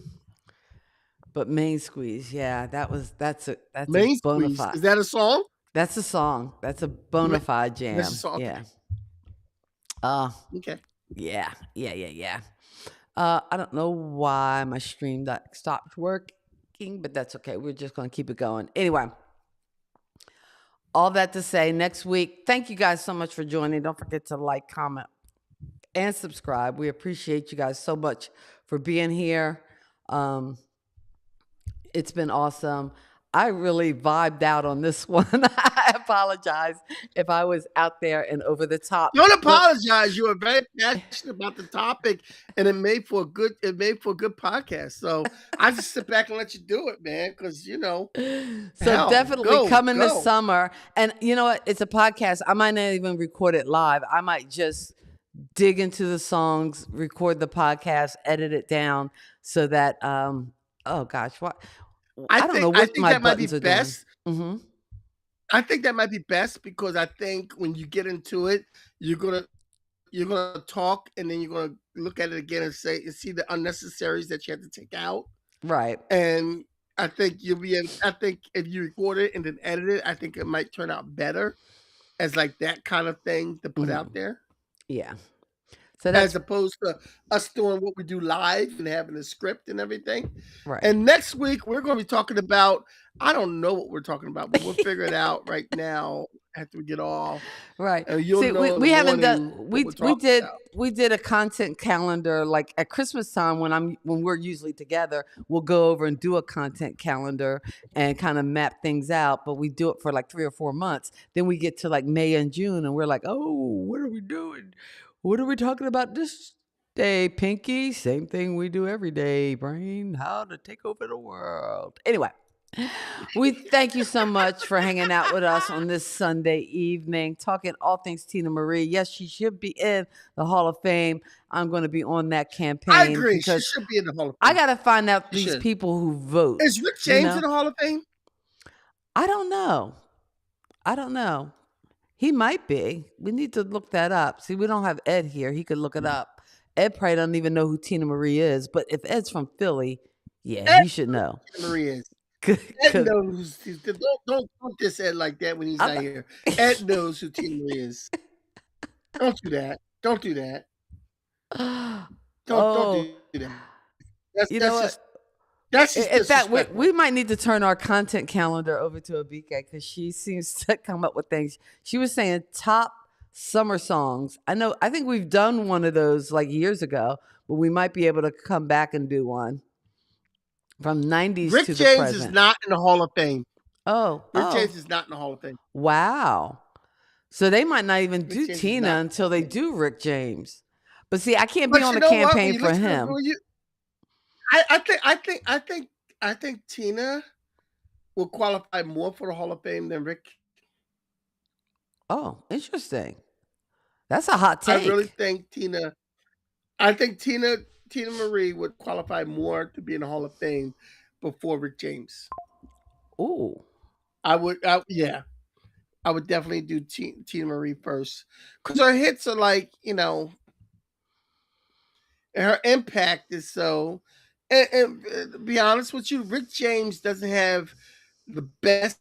But Main Squeeze, yeah, that's a Main bona Squeeze, fide. is that a song? That's a song. That's a Ma- bona fide That's a jam. song. Yeah. Uh Okay. yeah. Yeah, yeah, yeah. I don't know why my stream that stopped working, but that's okay. We're just gonna keep it going. Anyway, all that to say, next week, thank you guys so much for joining. Don't forget to like, comment, and subscribe. We appreciate you guys so much for being here. Um, it's been awesome. I really vibed out on this one. I apologize if I was out there and over the top. Don't But apologize. You were very passionate about the topic, and it made for a good podcast. So I just sit back and let you do it, man, because so hell, definitely coming this go. summer. And you know what? It's a podcast. I might not even record it live. I might just dig into the songs, record the podcast, edit it down so that oh gosh, what I don't know I what think my that might be buttons are doing. best. I think that might be best because I think when you get into it, you're gonna talk and then you're gonna look at it again and see the unnecessaries that you have to take out. Right. And I think I think if you record it and then edit it, I think it might turn out better as like that kind of thing to put out there. Yeah. So that's As opposed to us doing what we do live and having a script and everything. right. And next week we're going to be talking about, I don't know what we're talking about, but we'll figure it out right now after we get off. Right. And you'll See, know in we the haven't morning done what we're talking about. we did a content calendar like at Christmas time when we're usually together, we'll go over and do a content calendar and kind of map things out, but we do it for like 3 or 4 months. Then we get to like May and June and we're like, "Oh, what are we doing? What are we talking about this day, Pinky? Same thing we do every day, brain. How to take over the world." Anyway, we thank you so much for hanging out with us on this Sunday evening, talking all things Teena Marie. Yes, she should be in the Hall of Fame. I'm going to be on that campaign. I agree. She because should be in the Hall of Fame. I got to find out She these should. people who vote. Is Rick James in the Hall of Fame? I don't know. He might be. We need to look that up. See, we don't have Ed here. He could look it up. Ed probably doesn't even know who Teena Marie is. But if Ed's from Philly, yeah, he should know. Teena Marie is. Ed knows. Don't diss Ed like that when he's not here. Ed knows who Teena Marie is. Don't do that. Don't do that. Don't do that. That's just in fact, disrespectful. we might need to turn our content calendar over to Abike because she seems to come up with things. She was saying top summer songs. I think we've done one of those like years ago, but we might be able to come back and do one from 90s Rick to the James present. is not in the Hall of Fame. Rick Oh. James is not in the Hall of Fame. Wow. So they might not even do Teena until they do Rick James. But see, I can't be on a campaign for him. I think Teena will qualify more for the Hall of Fame than Rick. Oh, interesting. That's a hot take. I really think Teena Marie would qualify more to be in the Hall of Fame before Rick James. Ooh. I would definitely do Teena Marie first because her hits are like, and her impact is so. And to be honest with you, Rick James doesn't have the best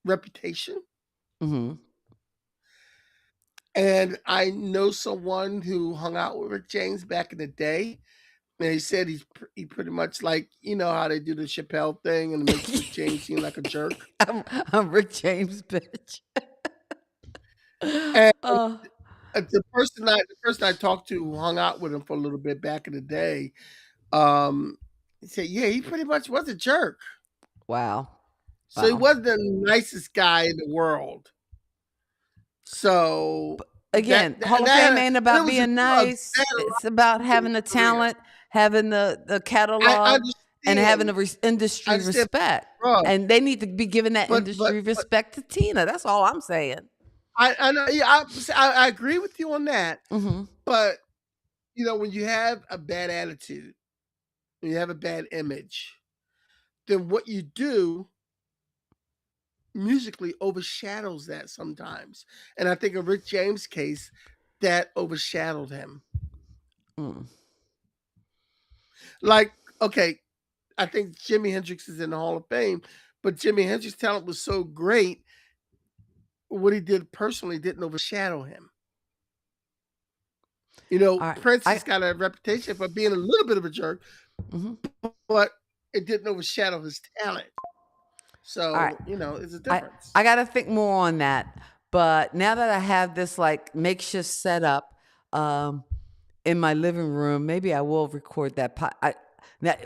reputation. Mm-hmm. And I know someone who hung out with Rick James back in the day. And he said he pretty much like, how they do the Chappelle thing and make Rick James seem like a jerk. I'm Rick James, bitch. And the person I talked to who hung out with him for a little bit back in the day, he said, yeah, he pretty much was a jerk. Wow. So he wasn't the nicest guy in the world. So again, Hall of Fame ain't about being nice. It's about having the talent, having the catalog, and having the industry respect. And they need to be giving that industry respect to Teena. That's all I'm saying. I know. Yeah, I agree with you on that. Mm-hmm. But when you have a bad attitude, and you have a bad image, then what you do musically overshadows that sometimes. And I think in Rick James' case, that overshadowed him. Like, okay, I think Jimi Hendrix is in the Hall of Fame, but Jimi Hendrix's talent was so great, what he did personally didn't overshadow him. You know, right. Prince has got a reputation for being a little bit of a jerk, but it didn't overshadow his talent. So, you know, it's a difference. I got to think more on that. But now that I have this like makeshift setup in my living room, maybe I will record that.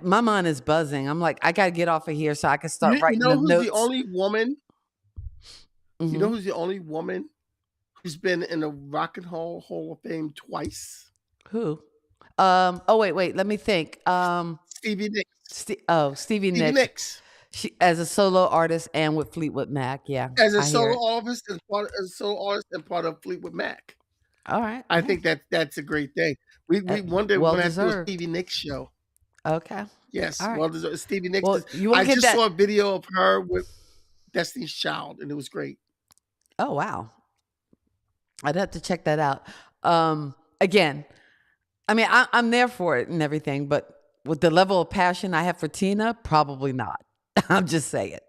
My mind is buzzing. I'm like, I got to get off of here so I can start writing the notes. The only woman? You know who's the only woman who's been in the Rock and Roll Hall of Fame twice? Who? Oh, wait. Let me think. Stevie Nicks. Stevie Nicks. She, as a solo artist and with Fleetwood Mac, yeah. As a solo artist and part of Fleetwood Mac. All right. I think that's a great thing. We one day we're gonna have to do a Stevie Nicks show. Okay. Yes. Right. Well, Stevie Nicks. Well, I just saw a video of her with Destiny's Child, and it was great. Oh wow. I'd have to check that out. Again, I mean, I'm there for it and everything, but with the level of passion I have for Teena, probably not. I'm just saying.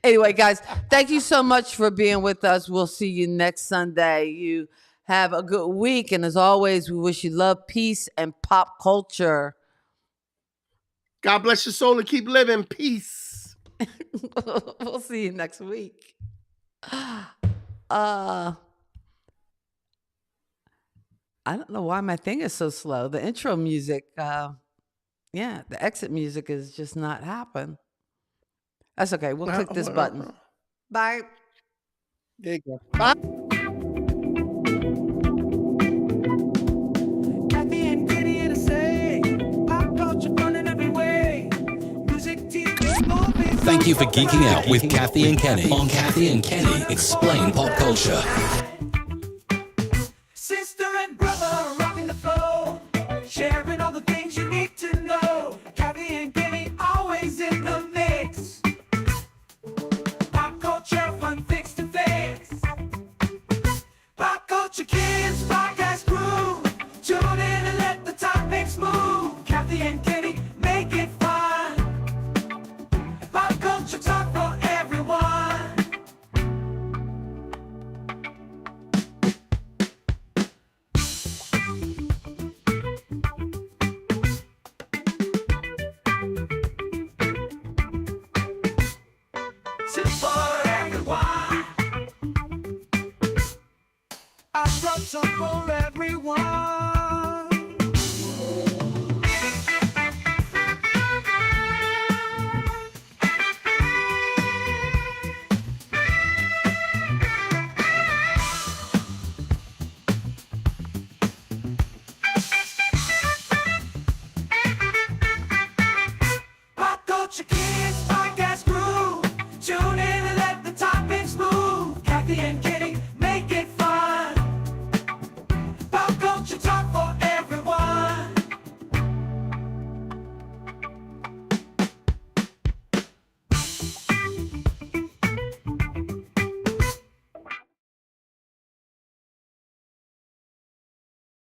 Anyway, guys, thank you so much for being with us. We'll see you next Sunday. You have a good week. And as always, we wish you love, peace, and pop culture. God bless your soul and keep living. Peace. We'll see you next week. I don't know why my thing is so slow. The intro music, the exit music is just not happening. That's okay. We'll click this button. Bye. There you go. Bye. Kathy and Kenny in a say, pop culture fun in every way. Music, TV, movies. Thank you for geeking out with Kathy and Kenny on Kathy and Kenny Explain Pop Culture.